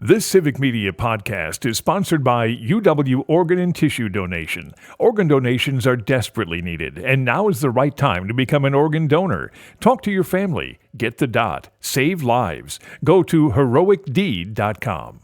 This Civic Media podcast is sponsored by UW Organ and Tissue Donation. Organ donations are desperately needed, and now is the right time to become an organ donor. Talk to your family. Get the dot. Save lives. Go to heroicdeed.com.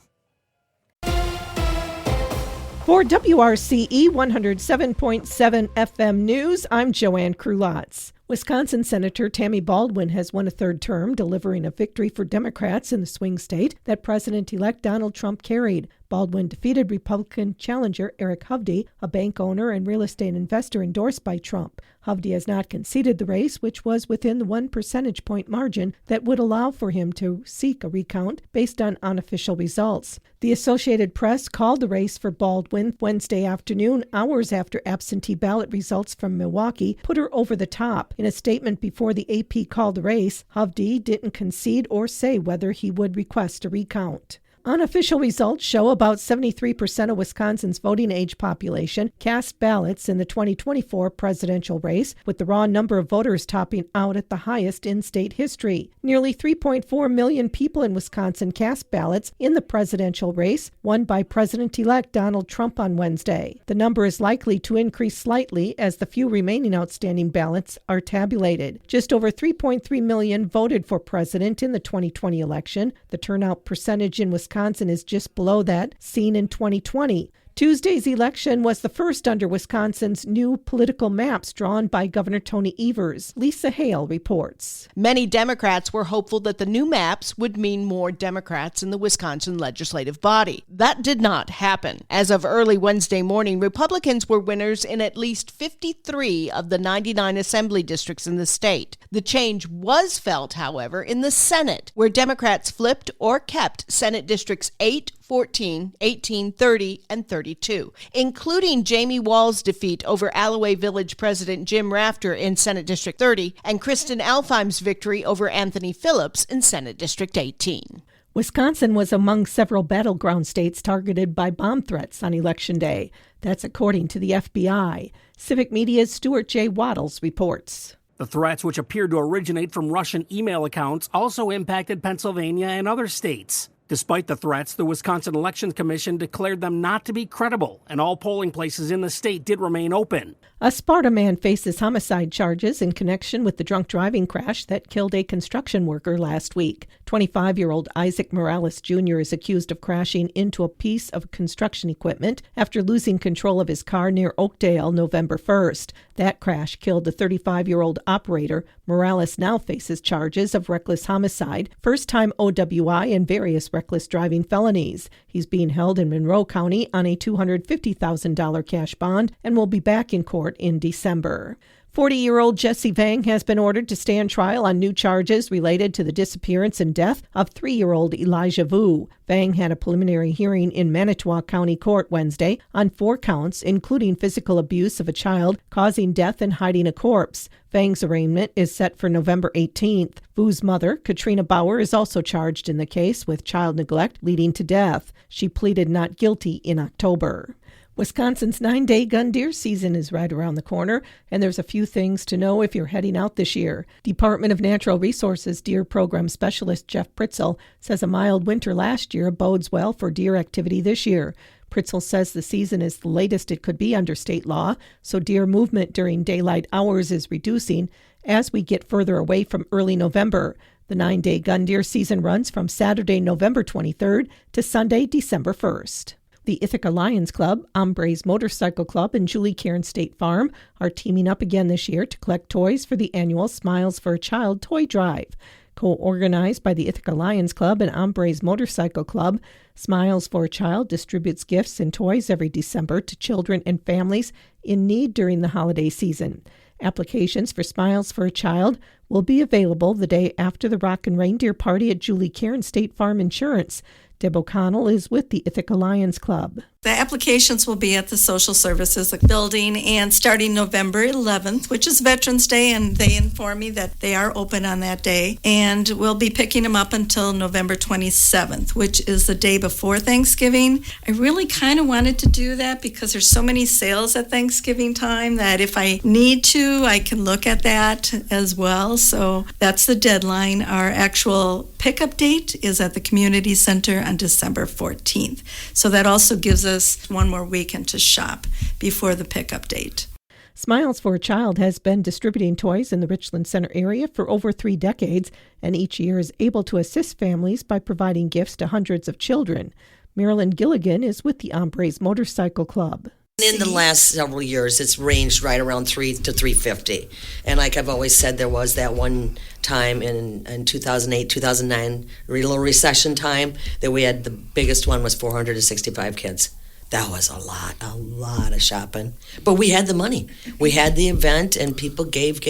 For WRCE 107.7 FM News, I'm Joanne Krulotz. Wisconsin Senator Tammy Baldwin has won a third term, delivering a victory for Democrats in the swing state that President-elect Donald Trump carried. Baldwin defeated Republican challenger Eric Hovde, a bank owner and real estate investor endorsed by Trump. Hovde has not conceded the race, which was within the 1 percentage point margin that would allow for him to seek a recount based on unofficial results. The Associated Press called the race for Baldwin Wednesday afternoon, hours after absentee ballot results from Milwaukee put her over the top. In a statement before the AP called the race, Hovde didn't concede or say whether he would request a recount. Unofficial results show about 73% of Wisconsin's voting age population cast ballots in the 2024 presidential race, with the raw number of voters topping out at the highest in state history. Nearly 3.4 million people in Wisconsin cast ballots in the presidential race, won by President-elect Donald Trump on Wednesday. The number is likely to increase slightly as the few remaining outstanding ballots are tabulated. Just over 3.3 million voted for president in the 2020 election. The turnout percentage in Wisconsin is just below that seen in 2020. Tuesday's election was the first under Wisconsin's new political maps drawn by Governor Tony Evers. Lisa Hale reports. Many Democrats were hopeful that the new maps would mean more Democrats in the Wisconsin legislative body. That did not happen. As of early Wednesday morning, Republicans were winners in at least 53 of the 99 assembly districts in the state. The change was felt, however, in the Senate, where Democrats flipped or kept Senate districts 8, 14, 18, 30, and 32, including Jamie Wall's defeat over Alloway Village President Jim Rafter in Senate District 30 and Kristen Alfheim's victory over Anthony Phillips in Senate District 18. Wisconsin was among several battleground states targeted by bomb threats on Election Day. That's according to the FBI. Civic Media's Stuart J. Waddles reports. The threats, which appeared to originate from Russian email accounts, also impacted Pennsylvania and other states. Despite the threats, the Wisconsin Election Commission declared them not to be credible, and all polling places in the state did remain open. A Sparta man faces homicide charges in connection with the drunk driving crash that killed a construction worker last week. 25-year-old Isaac Morales Jr. is accused of crashing into a piece of construction equipment after losing control of his car near Oakdale November 1st. That crash killed the 35-year-old operator. Morales now faces charges of reckless homicide, first-time OWI, and various reckless driving felonies. He's being held in Monroe County on a $250,000 cash bond and will be back in court in December. 40-year-old Jesse Vang has been ordered to stand trial on new charges related to the disappearance and death of 3-year-old Elijah Vu. Vang had a preliminary hearing in Manitowoc County Court Wednesday on 4 counts, including physical abuse of a child, causing death, and hiding a corpse. Vang's arraignment is set for November 18th. Vu's mother, Katrina Bauer, is also charged in the case with child neglect leading to death. She pleaded not guilty in October. Wisconsin's 9-day gun deer season is right around the corner, and there's a few things to know if you're heading out this year. Department of Natural Resources Deer Program Specialist Jeff Pritzel says a mild winter last year bodes well for deer activity this year. Pritzel says the season is the latest it could be under state law, so deer movement during daylight hours is reducing as we get further away from early November. The 9-day gun deer season runs from Saturday, November 23rd to Sunday, December 1st. The Ithaca Lions Club, Hombres Motorcycle Club, and Julie Cairn State Farm are teaming up again this year to collect toys for the annual Smiles for a Child toy drive. Co-organized by the Ithaca Lions Club and Hombres Motorcycle Club, Smiles for a Child distributes gifts and toys every December to children and families in need during the holiday season. Applications for Smiles for a Child will be available the day after the Rockin' Reindeer Party at Julie Cairn State Farm Insurance. Deb O'Connell is with the Ithaca Lions Club. The applications will be at the Social Services Building and starting November 11th, which is Veterans Day, and they inform me that they are open on that day. And we'll be picking them up until November 27th, which is the day before Thanksgiving. I really kind of wanted to do that because there's so many sales at Thanksgiving time that if I need to, I can look at that as well. So that's the deadline. Our actual pickup date is at the Community Center on December 14th. So that also gives us one more weekend to shop before the pickup date. Smiles for a Child has been distributing toys in the Richland Center area for over 3 decades, and each year is able to assist families by providing gifts to hundreds of children. Marilyn Gilligan is with the Hombres Motorcycle Club. In the last several years, it's ranged right around $300 to $350. And like I've always said, there was that one time in 2008, 2009, little recession time, that we had the biggest one was 465 kids. That was a lot of shopping. But we had the money. We had the event, and people gave.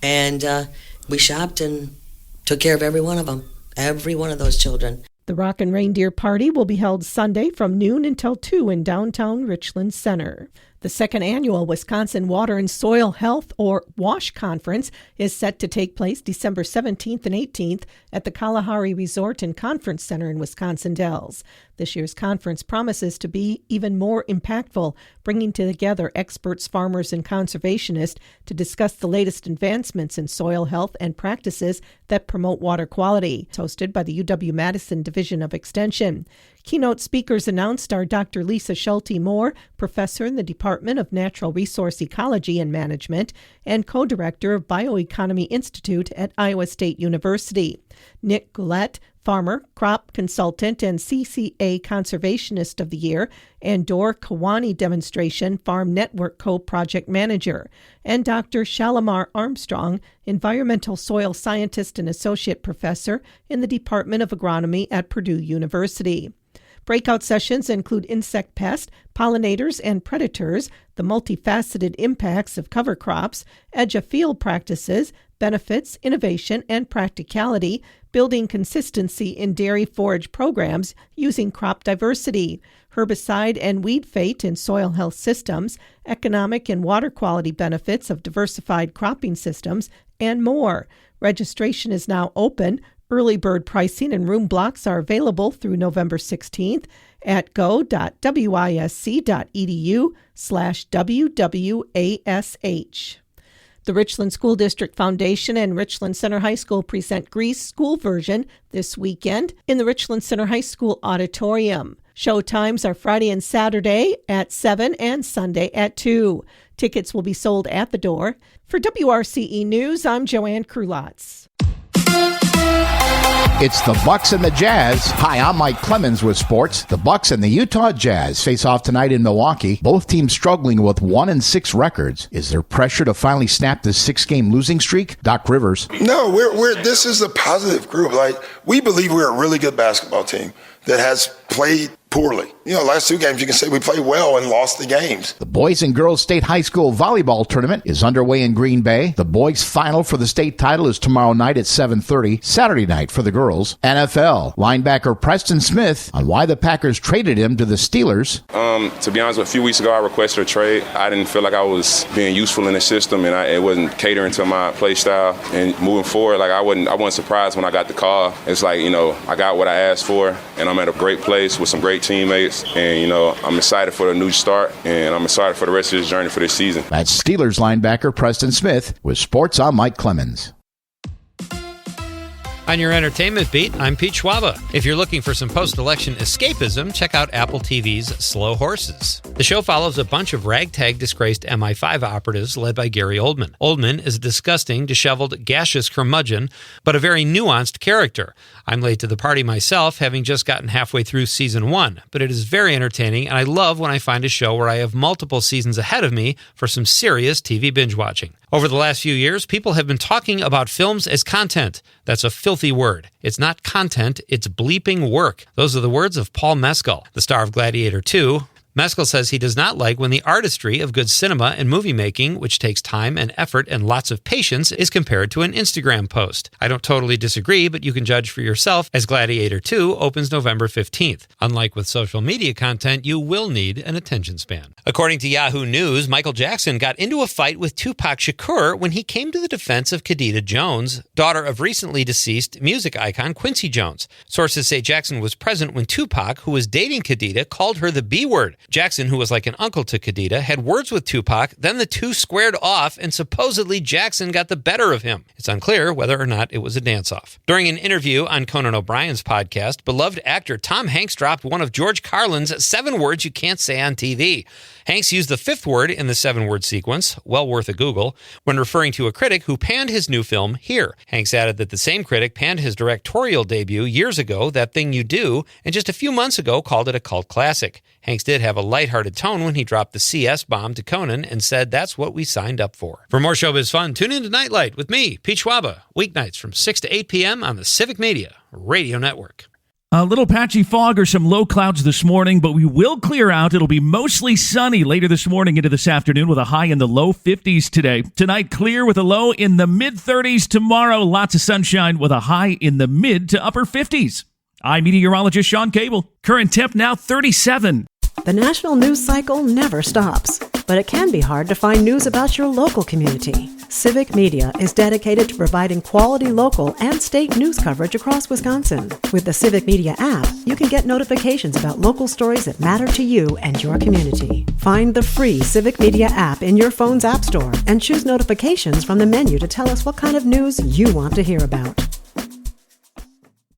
And we shopped and took care of every one of them, every one of those children. The Rockin' Reindeer Party will be held Sunday from noon until 2 in downtown Richland Center. The second annual Wisconsin Water and Soil Health, or WASH Conference, is set to take place December 17th and 18th at the Kalahari Resort and Conference Center in Wisconsin Dells. This year's conference promises to be even more impactful, bringing together experts, farmers, and conservationists to discuss the latest advancements in soil health and practices that promote water quality. It's hosted by the UW-Madison Division of Extension. Keynote speakers announced are Dr. Lisa Schulte-Moore, professor in the Department of Natural Resource Ecology and Management and co-director of Bioeconomy Institute at Iowa State University; Nick Goulet, farmer, crop consultant, and CCA Conservationist of the Year, and Dor Kawani Demonstration Farm Network Co-Project Manager; and Dr. Shalimar Armstrong, environmental soil scientist and associate professor in the Department of Agronomy at Purdue University. Breakout sessions include insect pests, pollinators, and predators, the multifaceted impacts of cover crops, edge of field practices, benefits, innovation, and practicality, building consistency in dairy forage programs using crop diversity, herbicide and weed fate in soil health systems, economic and water quality benefits of diversified cropping systems, and more. Registration is now open. Early bird pricing and room blocks are available through November 16th at go.wisc.edu/WWASH. The Richland School District Foundation and Richland Center High School present Grease School Version this weekend in the Richland Center High School Auditorium. Show times are Friday and Saturday at 7 and Sunday at 2. Tickets will be sold at the door. For WRCE News, I'm Joanne Krulotz. It's the Bucks and the Jazz. Hi, I'm Mike Clemens with sports. The Bucks and the Utah Jazz face off tonight in Milwaukee. Both teams struggling with 1-6 records. Is there pressure to finally snap this 6-game losing streak? Doc Rivers. No, this is a positive group. Like, we believe we're a really good basketball team that has played poorly. Last 2 games you can say we played well and lost the games. The Boys and Girls State High School Volleyball Tournament is underway in Green Bay. The boys' final for the state title is tomorrow night at 7:30, Saturday night for the girls. NFL, linebacker Preston Smith on why the Packers traded him to the Steelers. To be honest, a few weeks ago I requested a trade. I didn't feel like I was being useful in the system, and it wasn't catering to my play style. And moving forward, I wasn't surprised when I got the call. It's like, I got what I asked for, and I'm at a great place with some great teammates. And, I'm excited for the new start, and I'm excited for the rest of this journey for this season. That's Steelers linebacker Preston Smith. With sports, I'm Mike Clemens. On your entertainment beat, I'm Pete Schwaba. If you're looking for some post-election escapism, check out Apple TV's Slow Horses. The show follows a bunch of ragtag disgraced MI5 operatives led by Gary Oldman. Oldman is a disgusting, disheveled, gaseous curmudgeon, but a very nuanced character. I'm late to the party myself, having just gotten halfway through season 1, but it is very entertaining, and I love when I find a show where I have multiple seasons ahead of me for some serious TV binge watching. Over the last few years, people have been talking about films as content. That's a filthy word. It's not content, it's bleeping work. Those are the words of Paul Mescal, the star of Gladiator 2. Mescal says he does not like when the artistry of good cinema and movie making, which takes time and effort and lots of patience, is compared to an Instagram post. I don't totally disagree, but you can judge for yourself as Gladiator 2 opens November 15th. Unlike with social media content, you will need an attention span. According to Yahoo News, Michael Jackson got into a fight with Tupac Shakur when he came to the defense of Khadijah Jones, daughter of recently deceased music icon Quincy Jones. Sources say Jackson was present when Tupac, who was dating Khadijah, called her the B word. Jackson, who was like an uncle to Khadida, had words with Tupac, then the two squared off, and supposedly Jackson got the better of him. It's unclear whether or not it was a dance-off. During an interview on Conan O'Brien's podcast, beloved actor Tom Hanks dropped one of George Carlin's 7 words you can't say on TV. Hanks used the 5th word in the 7-word sequence, well worth a Google, when referring to a critic who panned his new film Here. Hanks added that the same critic panned his directorial debut years ago, That Thing You Do, and just a few months ago called it a cult classic. Hanks did have a lighthearted tone when he dropped the CS bomb to Conan and said that's what we signed up for. For more showbiz fun, tune in to Nightlight with me, Pete Schwaba, weeknights from 6 to 8 p.m. on the Civic Media Radio Network. A little patchy fog or some low clouds this morning, but we will clear out. It'll be mostly sunny later this morning into this afternoon with a high in the low 50s today. Tonight, clear with a low in the mid-30s. Tomorrow, lots of sunshine with a high in the mid to upper 50s. I'm meteorologist Sean Cable. Current temp now 37. The national news cycle never stops, but it can be hard to find news about your local community. Civic Media is dedicated to providing quality local and state news coverage across Wisconsin. With the Civic Media app, you can get notifications about local stories that matter to you and your community. Find the free Civic Media app in your phone's app store and choose notifications from the menu to tell us what kind of news you want to hear about.